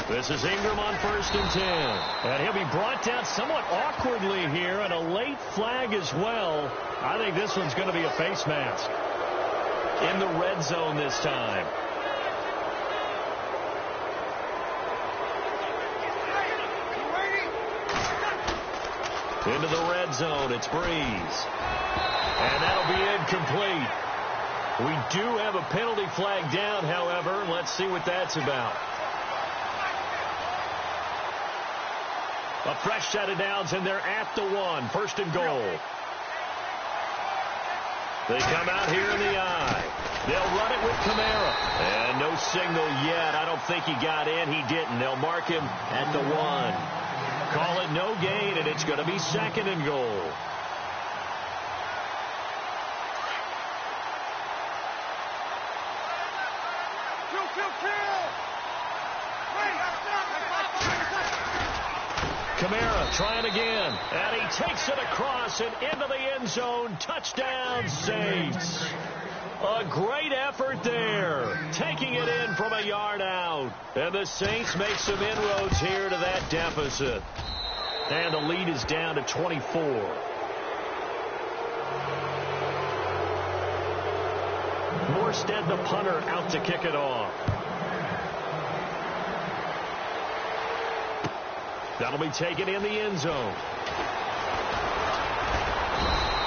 This is Ingram on 1st and 10. And he'll be brought down somewhat awkwardly here, and a late flag as well. I think this one's going to be a face mask. In the red zone this time. Into the red zone, it's Breeze. And that'll be incomplete. We do have a penalty flag down, however. Let's see what that's about. A fresh set of downs, and they're at the 1. 1st and goal. They come out here in the I. They'll run it with Kamara. And no signal yet. I don't think he got in. He didn't. They'll mark him at the 1. Call it no gain, and it's going to be 2nd and goal. Kamara trying again, and he takes it across and into the end zone. Touchdown, Saints. A great effort there, taking it in from a yard out. And the Saints make some inroads here to that deficit. And the lead is down to 24. Morstead, the punter, out to kick it off. That'll be taken in the end zone.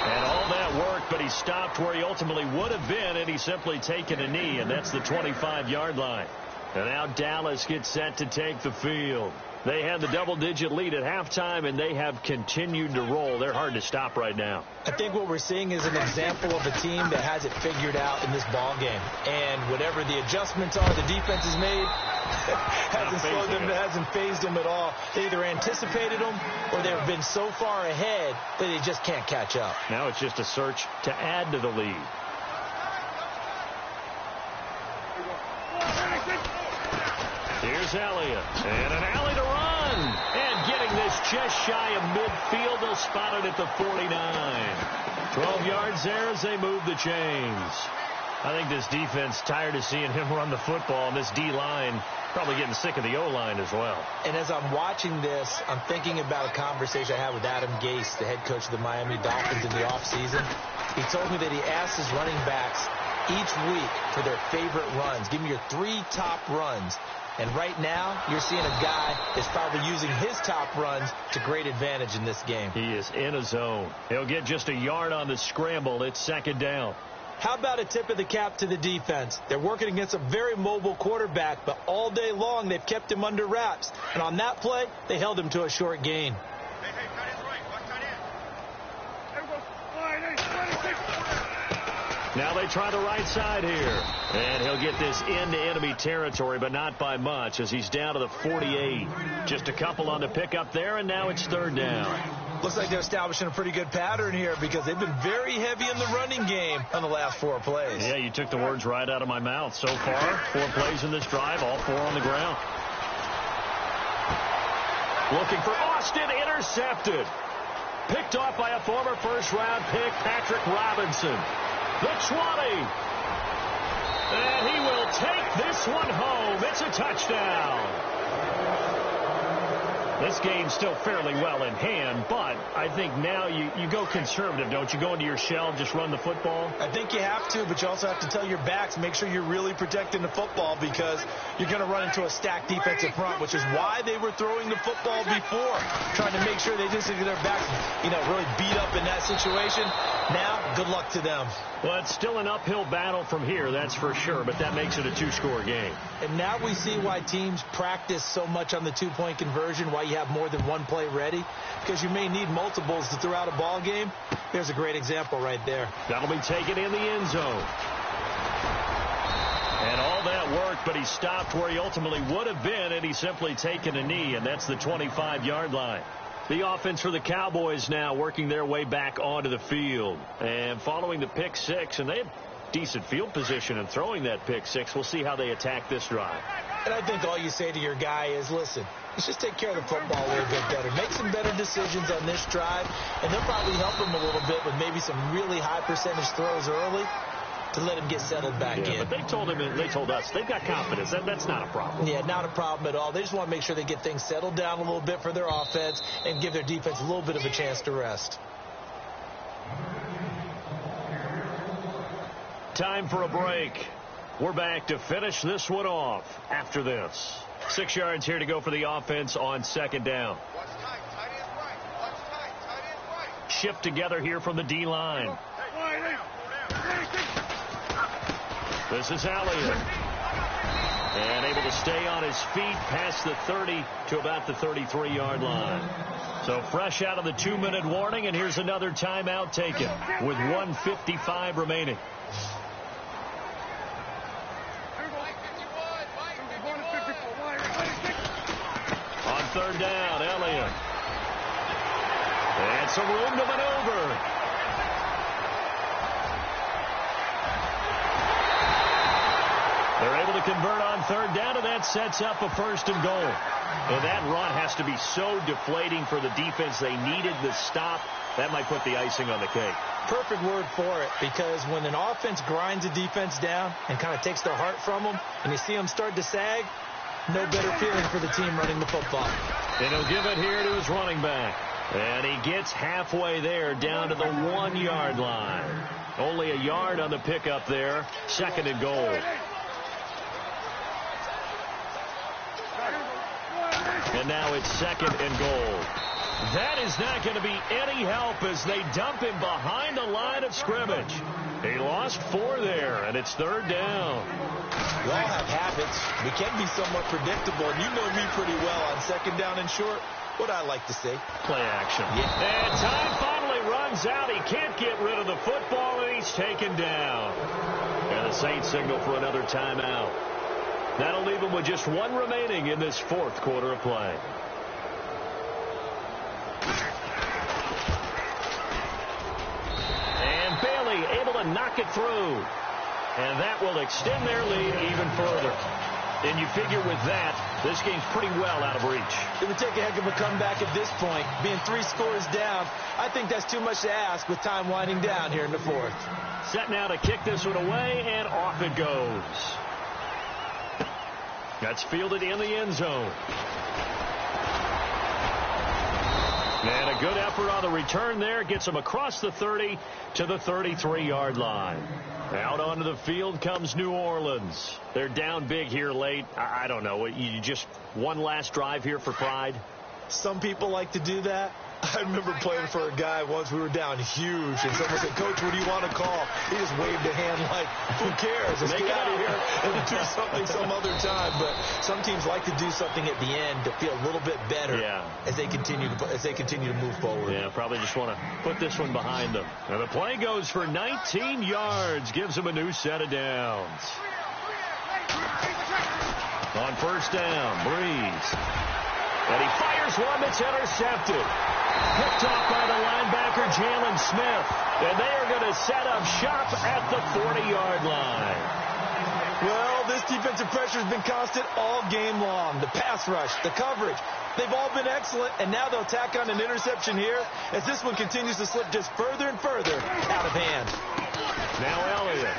And all that work, but he stopped where he ultimately would have been, and he's simply taken a knee, and that's the 25-yard line. And now Dallas gets set to take the field. They had the double-digit lead at halftime, and they have continued to roll. They're hard to stop right now. I think what we're seeing is an example of a team that has it figured out in this ball game. And whatever the adjustments are the defense has made, hasn't phased them at all. They either anticipated them or they've been so far ahead that they just can't catch up. Now it's just a search to add to the lead. Here's Elliott, and an alley to run. And getting this just shy of midfield, they'll spot it at the 49. 12 yards there as they move the chains. I think this defense tired of seeing him run the football, and this D-line probably getting sick of the O-line as well. And as I'm watching this, I'm thinking about a conversation I had with Adam Gase, the head coach of the Miami Dolphins in the offseason. He told me that he asked his running backs each week for their favorite runs. Give me your 3 top runs. And right now, you're seeing a guy that's probably using his top runs to great advantage in this game. He is in a zone. He'll get just a yard on the scramble. It's second down. How about a tip of the cap to the defense? They're working against a very mobile quarterback, but all day long they've kept him under wraps. And on that play, they held him to a short gain. Hey, tight end's right. Watch tight end. There we go. Now they try the right side here. And he'll get this into enemy territory, but not by much as he's down to the 48. Just a couple on the pickup there, and now it's third down. Looks like they're establishing a pretty good pattern here because they've been very heavy in the running game on the last 4 plays. Yeah, you took the words right out of my mouth. So far, 4 plays in this drive, all 4 on the ground. Looking for Austin, intercepted. Picked off by a former first-round pick, Patrick Robinson. The 20. And he will take this one home. It's a touchdown. This game's still fairly well in hand, but I think now you go conservative, don't you? Go into your shell, just run the football? I think you have to, but you also have to tell your backs, make sure you're really protecting the football because you're going to run into a stacked defensive front, which is why they were throwing the football before, trying to make sure they didn't get their backs, really beat up in that situation. Now, good luck to them. Well, it's still an uphill battle from here, that's for sure, but that makes it a 2-score game. And now we see why teams practice so much on the 2-point conversion, why you have more than one play ready, because you may need multiples to throw out a ball game. There's a great example right there. That'll be taken in the end zone. And all that worked, but he stopped where he ultimately would have been, and he's simply taken a knee, and that's the 25-yard line. The offense for the Cowboys now working their way back onto the field. And following the pick six, and they have decent field position in throwing that pick six. We'll see how they attack this drive. And I think all you say to your guy is, listen, let's just take care of the football a little bit better. Make some better decisions on this drive, and they'll probably help him a little bit with maybe some really high percentage throws early to let him get settled back in. But they told us, they've got confidence. That's not a problem. Yeah, not a problem at all. They just want to make sure they get things settled down a little bit for their offense and give their defense a little bit of a chance to rest. Time for a break. We're back to finish this one off after this. 6 yards here to go for the offense on second down. Watch tight. Tight end's right. Watch tight. Tight end's right. Shift together here from the D-line. Hey, This is Elliott. And able to stay on his feet past the 30 to about the 33-yard line. So fresh out of the 2-minute warning, and here's another timeout taken with 1:55 remaining. On third down, Elliott. And some room to maneuver. They're able to convert on third down, and that sets up a 1st and goal. And that run has to be so deflating for the defense. They needed the stop. That might put the icing on the cake. Perfect word for it, because when an offense grinds a defense down and kind of takes their heart from them, and you see them start to sag, no better feeling for the team running the football. And he'll give it here to his running back. And he gets halfway there, down to the 1-yard line. Only a yard on the pickup there. 2nd and goal. And now it's 2nd and goal. That is not going to be any help as they dump him behind the line of scrimmage. He lost 4 there, and it's 3rd down. We all have habits. We can be somewhat predictable, and you know me pretty well on 2nd down and short. What I like to say. Play action. Yeah. And time finally runs out. He can't get rid of the football, and he's taken down. And the Saints signal for another timeout. That'll leave him with just 1 remaining in this 4th quarter of play. And Bailey able to knock it through. And that will extend their lead even further. And you figure with that, this game's pretty well out of reach. It would take a heck of a comeback at this point. Being 3 scores down, I think that's too much to ask with time winding down here in the 4th. Set now to kick this one away, and off it goes. That's fielded in the end zone. And a good effort on the return there. Gets them across the 30 to the 33-yard line. Out onto the field comes New Orleans. They're down big here late. I don't know. You just one last drive here for pride? Some people like to do that. I remember playing for a guy once. We were down huge, and someone said, "Coach, what do you want to call?" He just waved a hand like, "Who cares? Let's get out of here and do something some other time." But some teams like to do something at the end to feel a little bit better as they continue to move forward. Yeah, probably just want to put this one behind them. And the play goes for 19 yards, gives them a new set of downs. On first down, Breeze. And he fires one that's intercepted. Picked off by the linebacker, Jalen Smith. And they are going to set up shop at the 40-yard line. Well, this defensive pressure has been constant all game long. The pass rush, the coverage, they've all been excellent. And now they'll tack on an interception here as this one continues to slip just further and further out of hand. Now Elliott.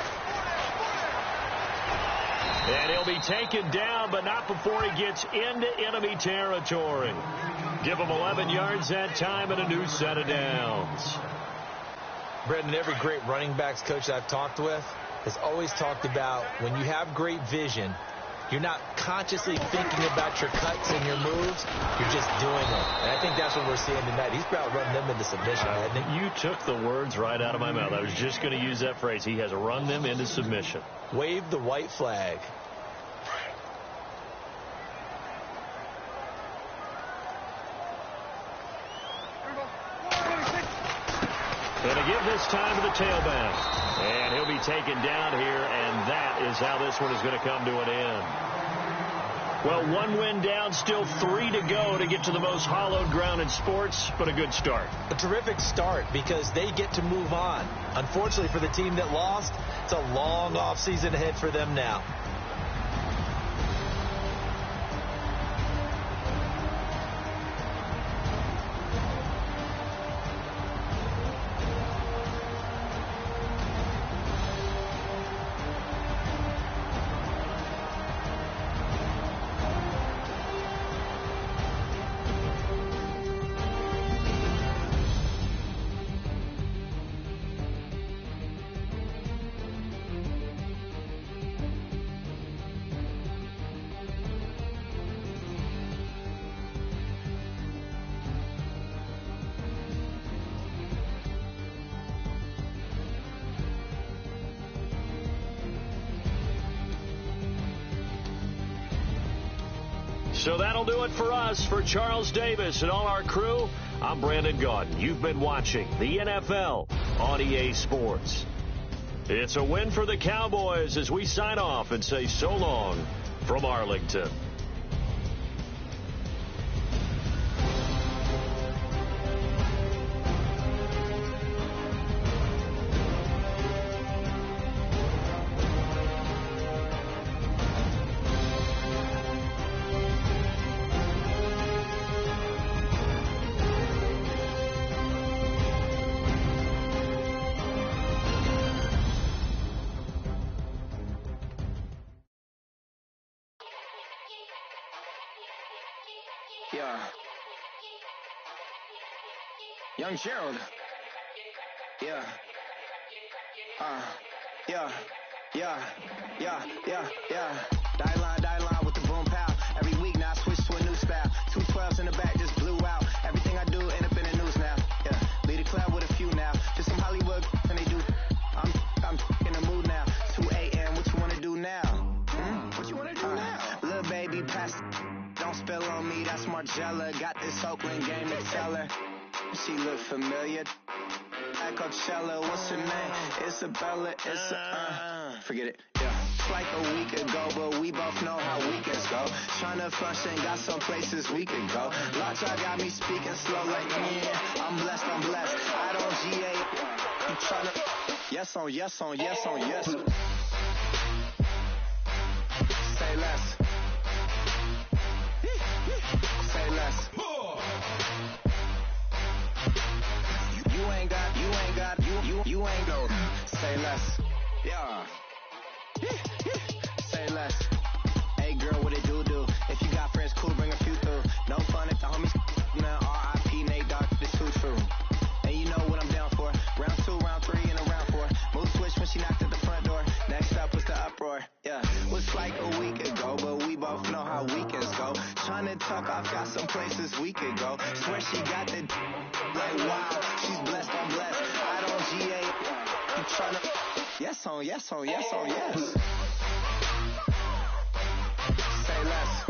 And he'll be taken down, but not before he gets into enemy territory. Give him 11 yards that time and a new set of downs. Brendan, every great running backs coach I've talked with has always talked about when you have great vision, you're not consciously thinking about your cuts and your moves. You're just doing it. And I think that's what we're seeing tonight. He's about running them into submission, hasn't he? You took the words right out of my mouth. I was just going to use that phrase. He has run them into submission. Wave the white flag. Going to give this time to the tailback. And he'll be taken down here, and that is how this one is going to come to an end. Well, one win down, still 3 to go to get to the most hallowed ground in sports, but a good start. A terrific start because they get to move on. Unfortunately for the team that lost, it's a long offseason ahead for them now. So that'll do it for us. For Charles Davis and all our crew, I'm Brandon Gaudin. You've been watching the NFL on EA Sports. It's a win for the Cowboys as we sign off and say so long from Arlington. Yeah. Young Gerald. Yeah. Yeah. Die line with the boom pow. Every week now I switch to a new style. 212s in the back just blew out. Everything I do end up in the news now. Yeah. Lead a club with a few now. Just some Hollywood and they do. I'm in the mood now. 2 a.m. What you wanna do now? What you wanna do now? Little baby pass. Don't spill on me, that's Margella. Got this Oakland game to tell her. She look familiar. At Coachella, what's her name? Isabella, forget it, yeah. Like a week ago, but we both know how weekends go. Tryna function, got some places we can go. Lockjaw got me speaking slow like, yeah, I'm blessed. I don't GA. You tryna, yes on yes. Say less. Say less. You ain't go. Say less. Yeah. Say less. Hey girl, what it do? If you got friends, cool, bring a few through. No fun if the homies now. R.I.P. Nate Dogg. Tryna talk, I've got some places we could go. Swear she got the like wow. She's blessed, I'm blessed. I don't GA. You tryna yes on, yes on, yes on, yes. Say less.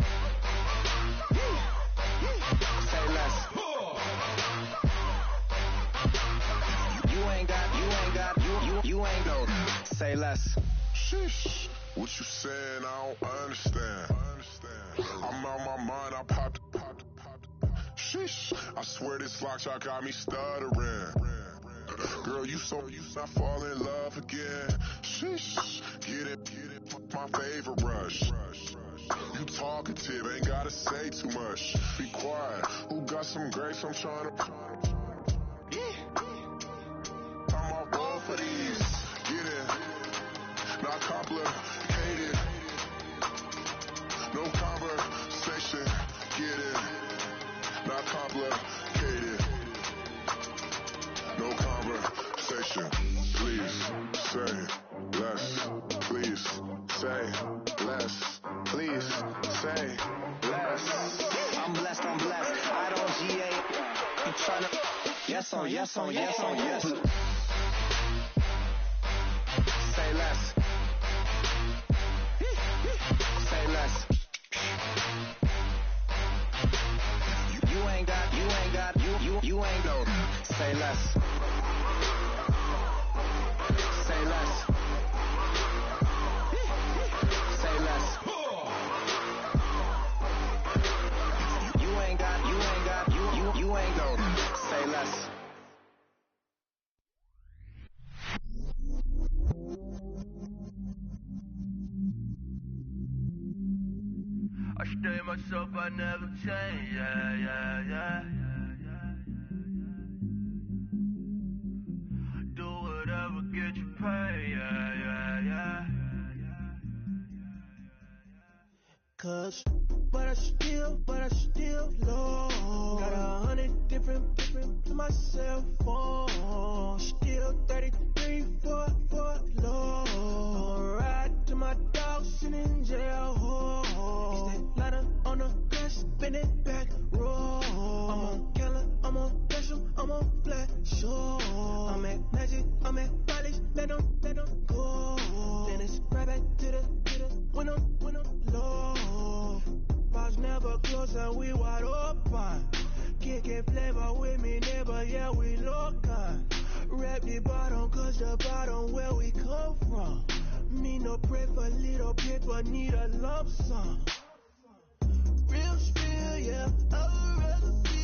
Say less. You ain't go. Say less. Sheesh. What you saying? I don't understand. I'm out my mind. I popped. Sheesh. I swear this lock shot got me stuttering. Girl, you not fall in love again. Sheesh. Get it. My favorite rush. You talkative, ain't gotta say too much. Be quiet. Who got some grapes? I'm trying to. I'm all roll for these. Get it. Not complicated. No conversation. Get it. Not complicated. No conversation. Please say less. Please say less. Please say less. I'm blessed. I don't GA. You tryna yes on, yes on, yes on, yes. Say less. Say less. You ain't got, you ain't go. Say less. Say less. Say less. You ain't got, you ain't go. Say less. I stay myself, I never change, yeah. Do whatever, get you paid, yeah. Cause, but I still low. Got 100 different to my cell phone. Still 33 for low. Ride to my dog sitting in jail. Ladder on the grass, spin it back, roll. I'm on Keller, I'm on Gresham, I'm on Flat Shore. I'm at Magic, I'm at Bally's, let them go. Then it's right back to the when I'm low. Bars never close and we wide open. Kicking flavor with me, neighbor, yeah, we local. Rap the bottom, cause the bottom where we come from. Me no pray for little paper, need a lump sum. Real spill, yeah, I would rather be